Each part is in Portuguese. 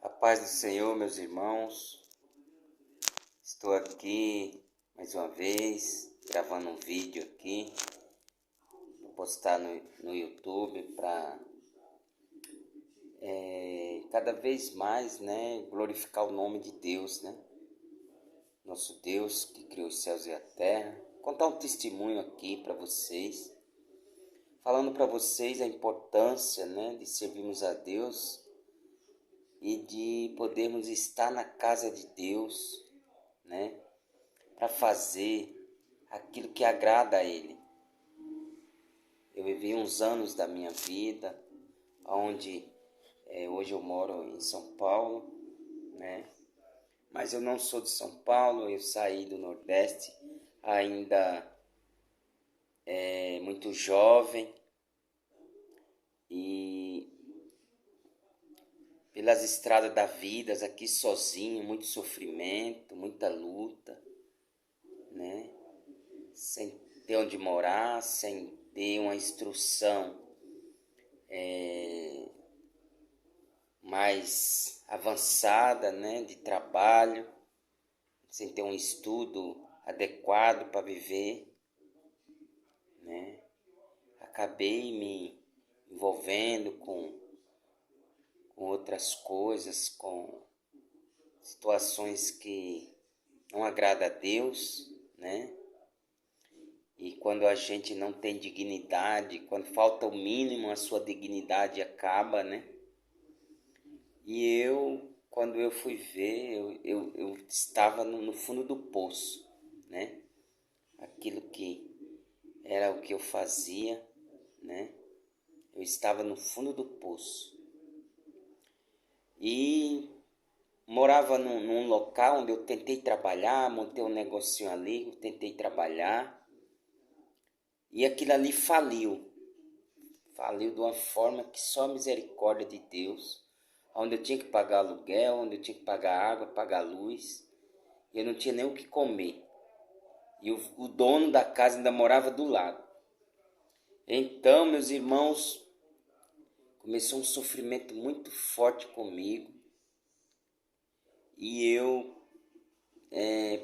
A paz do Senhor, meus irmãos. Estou aqui mais uma vez gravando um vídeo aqui, vou postar no YouTube para cada vez mais, glorificar o nome de Deus, Nosso Deus que criou os céus e a terra. Contar um testemunho aqui para vocês, falando para vocês a importância, de servirmos a Deus e de podermos estar na casa de Deus, para fazer aquilo que agrada a Ele. Eu vivi uns anos da minha vida, onde hoje eu moro em São Paulo, mas eu não sou de São Paulo, eu saí do Nordeste ainda muito jovem e pelas estradas da vida, aqui sozinho, muito sofrimento, muita luta, sem ter onde morar, sem ter uma instrução mais avançada, de trabalho, sem ter um estudo adequado para viver, Acabei me envolvendo com outras coisas, com situações que não agradam a Deus, E quando a gente não tem dignidade, quando falta o mínimo, a sua dignidade acaba, E quando eu fui ver, eu estava no fundo do poço, Aquilo que era o que eu fazia, Eu estava no fundo do poço. E morava num local onde eu tentei trabalhar, montei um negocinho ali, eu tentei trabalhar. E aquilo ali faliu. Faliu de uma forma que só a misericórdia de Deus, onde eu tinha que pagar aluguel, onde eu tinha que pagar água, pagar luz, e eu não tinha nem o que comer. E o dono da casa ainda morava do lado. Então, meus irmãos, começou um sofrimento muito forte comigo. E eu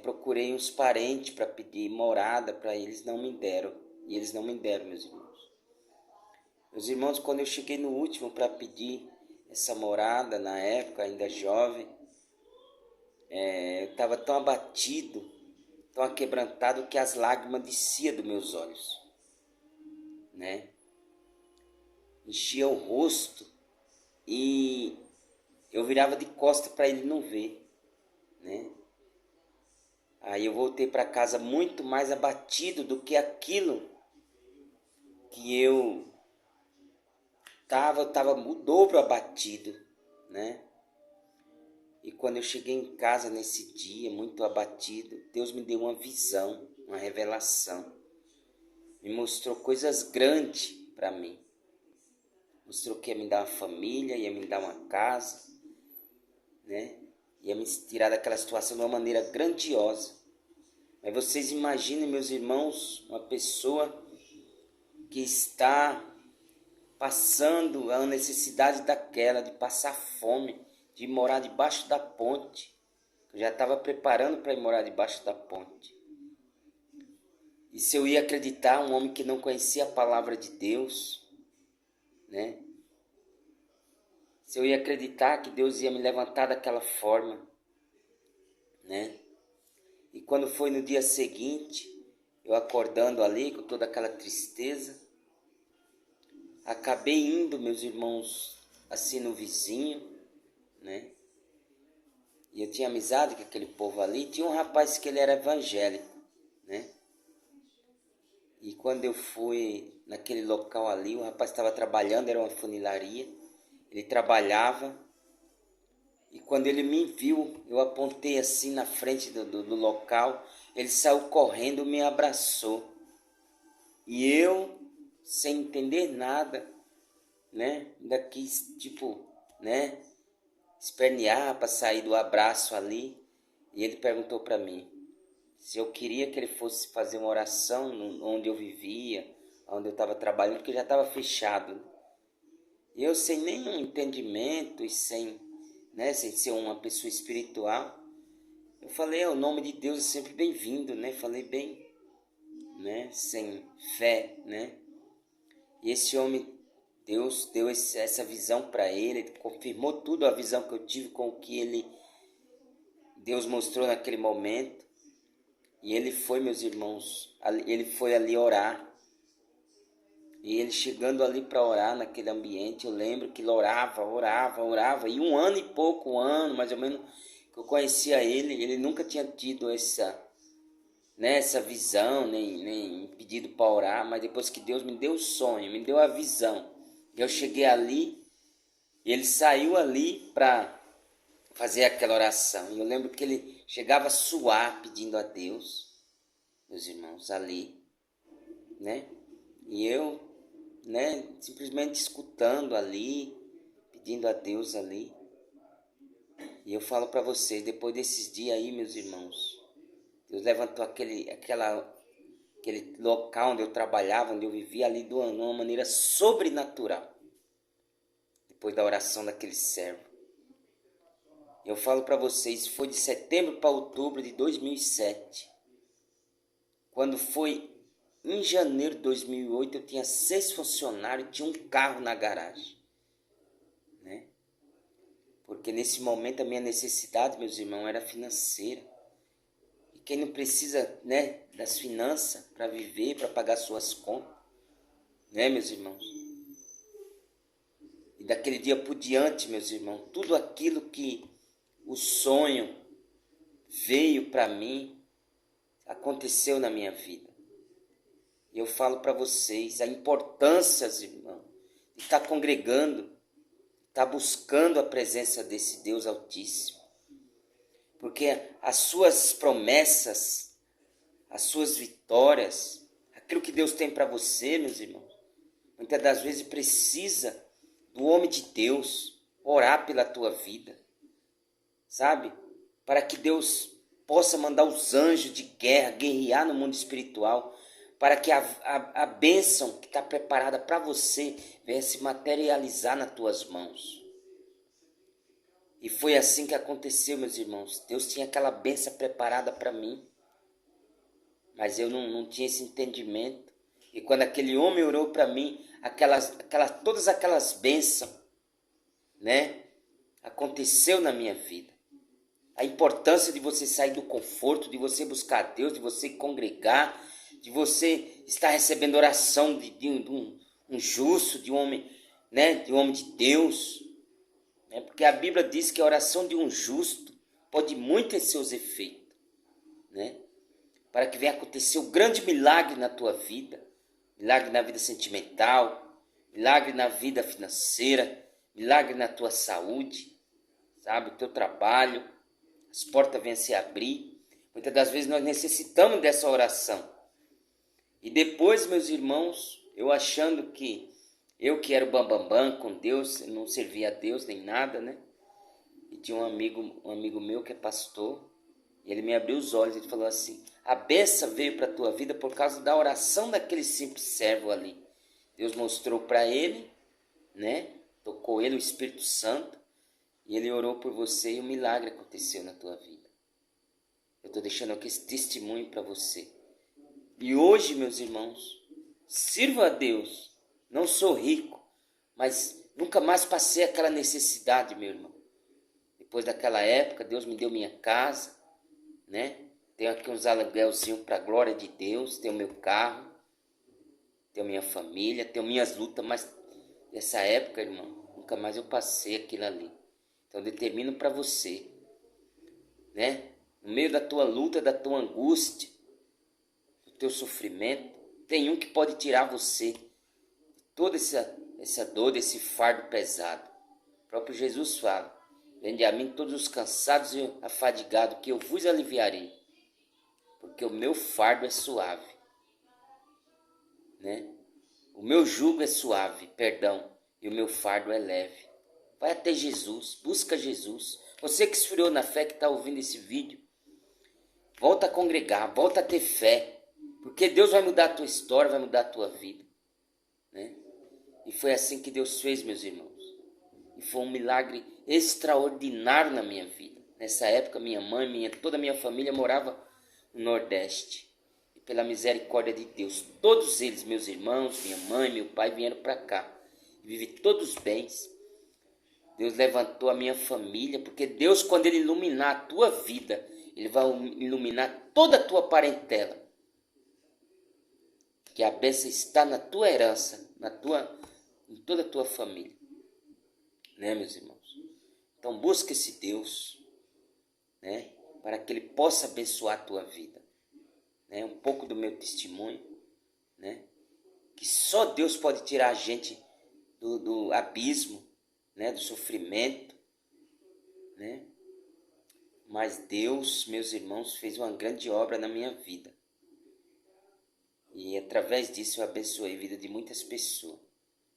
procurei uns parentes para pedir morada para eles, não me deram. E eles não me deram, meus irmãos. Meus irmãos, quando eu cheguei no último para pedir essa morada, na época, ainda jovem, eu estava tão abatido, tão aquebrantado, que as lágrimas desciam dos meus olhos, Enchia o rosto e eu virava de costas para ele não ver, Aí eu voltei para casa muito mais abatido do que aquilo que eu estava o dobro abatido, E quando eu cheguei em casa nesse dia, muito abatido, Deus me deu uma visão, uma revelação. Me mostrou coisas grandes para mim. Mostrou que ia me dar uma família, ia me dar uma casa, Ia me tirar daquela situação de uma maneira grandiosa. Mas vocês imaginem, meus irmãos, uma pessoa que está passando a necessidade daquela, de passar fome, de morar debaixo da ponte. Eu já estava preparando para ir morar debaixo da ponte. E se eu ia acreditar, um homem que não conhecia a palavra de Deus, Se eu ia acreditar que Deus ia me levantar daquela forma, E quando foi no dia seguinte, eu acordando ali com toda aquela tristeza, acabei indo, meus irmãos, assim no vizinho, E eu tinha amizade com aquele povo ali. Tinha um rapaz que ele era evangélico, E quando eu fui naquele local ali, o rapaz estava trabalhando, era uma funilaria. Ele trabalhava. E quando ele me viu, eu apontei assim na frente do local. Ele saiu correndo, me abraçou. E eu, sem entender nada, ainda quis, espernear para sair do abraço ali. E ele perguntou para mim se eu queria que ele fosse fazer uma oração onde eu vivia, onde eu estava trabalhando, porque já estava fechado. E eu, sem nenhum entendimento e sem né, sem ser uma pessoa espiritual, eu falei, o nome de Deus é sempre bem-vindo, né? Falei bem, né? Sem fé, né? E esse homem, Deus deu essa visão para ele confirmou tudo a visão que eu tive com o que Deus mostrou naquele momento. E ele foi, meus irmãos, ele foi ali orar. E ele chegando ali para orar naquele ambiente, eu lembro que ele orava. E um ano e pouco, mais ou menos, que eu conhecia ele nunca tinha tido essa visão, nem pedido para orar, mas depois que Deus me deu o sonho, me deu a visão, eu cheguei ali, e ele saiu ali para fazer aquela oração. E eu lembro que ele chegava a suar pedindo a Deus, meus irmãos, ali, né? E eu, né, simplesmente escutando ali, pedindo a Deus ali. E eu falo para vocês, depois desses dias aí, meus irmãos, Deus levantou aquele local onde eu trabalhava, onde eu vivia ali de uma maneira sobrenatural. Depois da oração daquele servo. Eu falo para vocês, foi de setembro para outubro de 2007. Quando foi em janeiro de 2008, eu tinha 6 funcionários e tinha um carro na garagem. Né? Porque nesse momento a minha necessidade, meus irmãos, era financeira. E quem não precisa, né, das finanças para viver, para pagar suas contas, né, meus irmãos? E daquele dia por diante, meus irmãos, tudo aquilo que o sonho veio para mim, aconteceu na minha vida. E eu falo para vocês a importância, irmãos, de estar congregando, estar buscando a presença desse Deus Altíssimo. Porque as suas promessas, as suas vitórias, aquilo que Deus tem para você, meus irmãos, muitas das vezes precisa do homem de Deus orar pela tua vida, sabe? Para que Deus possa mandar os anjos de guerra, guerrear no mundo espiritual, para que a bênção que está preparada para você venha se materializar nas tuas mãos. E foi assim que aconteceu, meus irmãos. Deus tinha aquela bênção preparada para mim, mas eu não tinha esse entendimento. E quando aquele homem orou para mim, todas aquelas bênçãos, né, aconteceu na minha vida. A importância de você sair do conforto, de você buscar a Deus, de você congregar, de você estar recebendo oração de um justo, de um homem, né, de um homem de Deus. Né, porque a Bíblia diz que a oração de um justo pode muito ter seus efeitos. Né, para que venha acontecer um grande milagre na tua vida. Milagre na vida sentimental, milagre na vida financeira, milagre na tua saúde, sabe, o teu trabalho. As portas vêm a se abrir. Muitas das vezes nós necessitamos dessa oração. E depois, meus irmãos, eu achando que eu que era o bambambam com Deus, eu não servia a Deus nem nada, né? E tinha um amigo meu que é pastor, e ele me abriu os olhos e falou assim, a bênção veio para a tua vida por causa da oração daquele simples servo ali. Deus mostrou para ele, né? Tocou ele, o Espírito Santo, e ele orou por você e um milagre aconteceu na tua vida. Eu estou deixando aqui esse testemunho para você. E hoje, meus irmãos, sirvo a Deus. Não sou rico, mas nunca mais passei aquela necessidade, meu irmão. Depois daquela época, Deus me deu minha casa, né? Tenho aqui uns aluguelzinhos para a glória de Deus. Tenho meu carro, tenho minha família, tenho minhas lutas, mas nessa época, irmão, nunca mais eu passei aquilo ali. Então, eu determino para você, né? No meio da tua luta, da tua angústia, do teu sofrimento, tem um que pode tirar você de toda essa dor, desse fardo pesado. O próprio Jesus fala, vinde a mim todos os cansados e afadigados, que eu vos aliviarei, porque o meu fardo é suave, né? O meu jugo é suave, e o meu fardo é leve. Vai até Jesus, busca Jesus. Você que esfriou na fé, que está ouvindo esse vídeo, volta a congregar, volta a ter fé, porque Deus vai mudar a tua história, vai mudar a tua vida, né? E foi assim que Deus fez, meus irmãos. E foi um milagre extraordinário na minha vida. Nessa época, minha mãe, toda a minha família morava no Nordeste. E pela misericórdia de Deus, todos eles, meus irmãos, minha mãe, meu pai, vieram para cá. Vivi todos os bens. Deus levantou a minha família, porque Deus, quando Ele iluminar a tua vida, Ele vai iluminar toda a tua parentela. Que a bênção está na tua herança, em toda a tua família. Né, meus irmãos? Então busca esse Deus, né, para que Ele possa abençoar a tua vida. Né? Um pouco do meu testemunho, né, que só Deus pode tirar a gente do abismo, né, do sofrimento, né? Mas Deus, meus irmãos, fez uma grande obra na minha vida. E através disso eu abençoei a vida de muitas pessoas.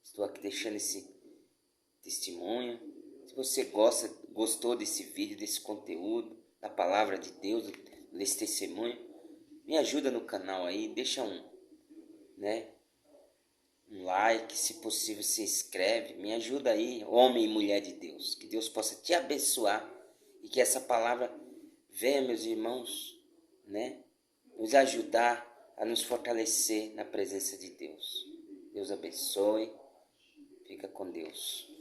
Estou aqui deixando esse testemunho. Se você gostou desse vídeo, desse conteúdo, da palavra de Deus, desse testemunho, me ajuda no canal aí, deixa um like, se possível se inscreve, me ajuda aí, homem e mulher de Deus, que Deus possa te abençoar e que essa palavra venha, meus irmãos, né, nos ajudar a nos fortalecer na presença de Deus. Deus abençoe, fica com Deus.